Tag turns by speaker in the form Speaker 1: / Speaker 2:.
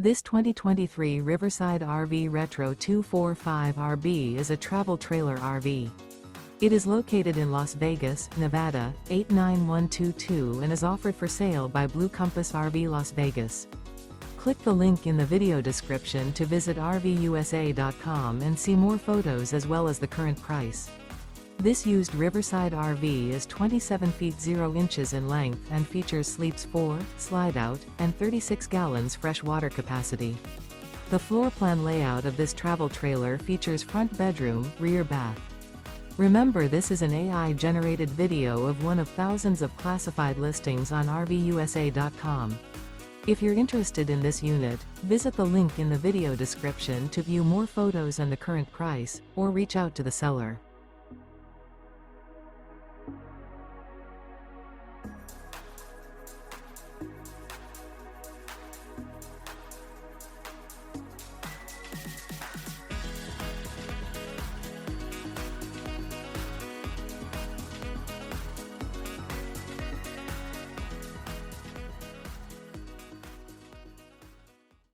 Speaker 1: This 2023 Riverside RV Retro 245RB is a travel trailer RV. It is located in Las Vegas, Nevada, 89122 and is offered for sale by Blue Compass RV Las Vegas. Click the link in the video description to visit RVUSA.com and see more photos as well as the current price. This used Riverside RV is 27 feet 0 inches in length and features sleeps 4, slide-out, and 36 gallons fresh water capacity. The floor plan layout of this travel trailer features front bedroom, rear bath. Remember, this is an AI-generated video of one of thousands of classified listings on RVUSA.com. If you're interested in this unit, visit the link in the video description to view more photos and the current price, or reach out to the seller.